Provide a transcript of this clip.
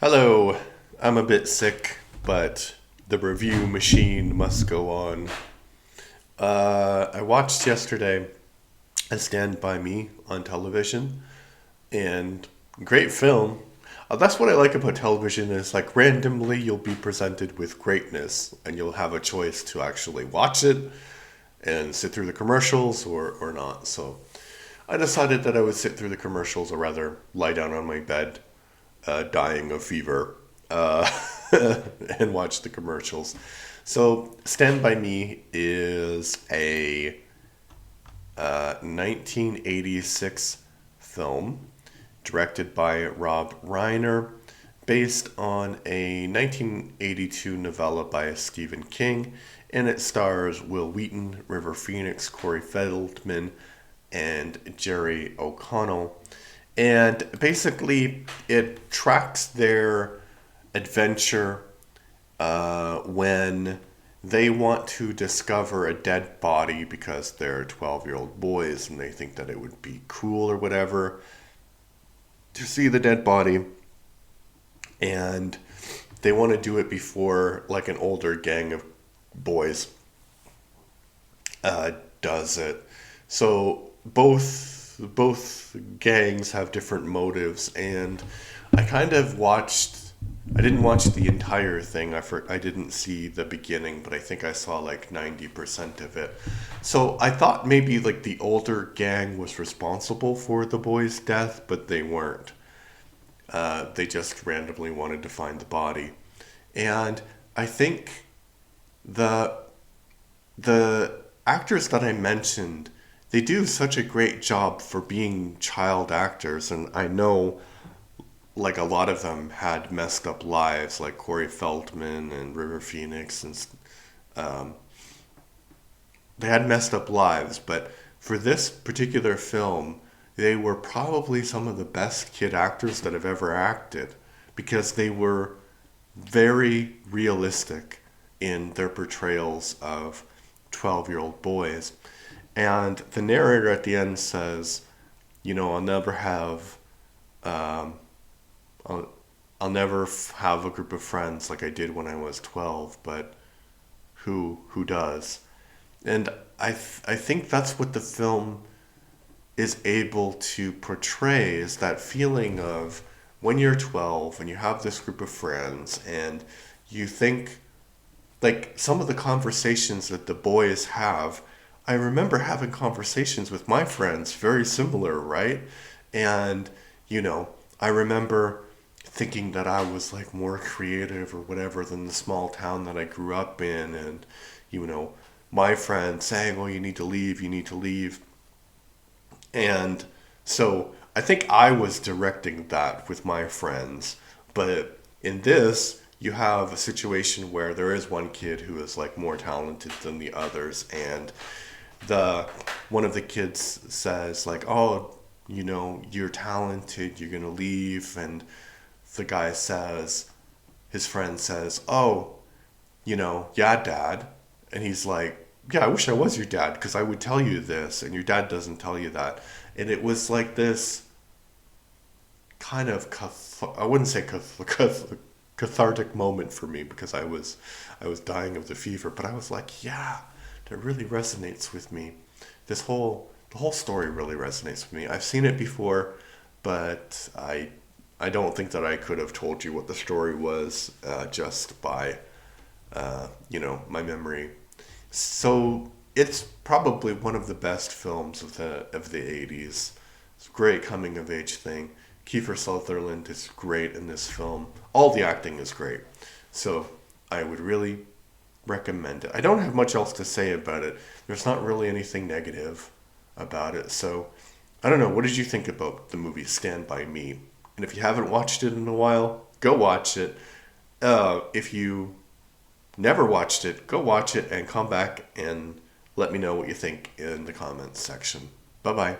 Hello, I'm a bit sick, but the review machine must go on. I watched yesterday A Stand By Me on television, and great film. That's what I like about television is like randomly you'll be presented with greatness, and you'll have a choice to actually watch it and sit through the commercials or not. So I decided that I would sit through the commercials or rather lie down on my bed dying of fever and watch the commercials. So, Stand By Me is a 1986 film directed by Rob Reiner, based on a 1982 novella by Stephen King, and it stars Will Wheaton, River Phoenix, Corey Feldman, and Jerry O'Connell. And basically, it tracks their adventure when they want to discover a dead body because they're 12-year-old boys and they think that it would be cool or whatever to see the dead body. And they want to do it before like an older gang of boys does it. So both gangs have different motives, and I kind of watched. I didn't watch the entire thing. I didn't see the beginning, but I think I saw like 90% of it. So I thought maybe like the older gang was responsible for the boy's death, but they weren't. They just randomly wanted to find the body, and I think the the actors that I mentioned, they do such a great job for being child actors, and I know like a lot of them had messed up lives, like Corey Feldman and River Phoenix, and um, they had messed up lives. But for this particular film, they were probably some of the best kid actors that have ever acted because they were very realistic in their portrayals of 12-year-old boys. And the narrator at the end says, you know, um, I'll, I'll never have a group of friends like I did when I was 12, but who does? And I think that's what the film is able to portray is that feeling of when you're 12 and you have this group of friends and you think like some of the conversations that the boys have, I remember having conversations with my friends very similar, right? And, you know, I remember thinking that I was like more creative or whatever than the small town that I grew up in. And, you know, my friend saying, oh, you need to leave, you need to leave. And so I think I was directing that with my friends. But in this, you have a situation where there is one kid who is like more talented than the others, and the one of the kids says like, "Oh, you know, you're talented. You're gonna leave," and the guy says, his friend says, "Oh, you know, yeah, dad," and he's like, "Yeah, I wish I was your dad because I would tell you this, and your dad doesn't tell you that." And it was like this kind of I wouldn't say cathartic moment for me because I was dying of the fever, but I was like, yeah, that really resonates with me. The whole story really resonates with me. I've seen it before, but I don't think that I could have told you what the story was just by my memory. So it's probably one of the best films of the 80s. It's a great coming of age thing. Kiefer Sutherland is great in this film. All the acting is great. So I would really recommend it. I don't have much else to say about it. There's not really anything negative about it. So I don't know. What did you think about the movie Stand By Me? And if you haven't watched it in a while, go watch it. If you never watched it, go watch it and come back and let me know what you think in the comments section. Bye bye.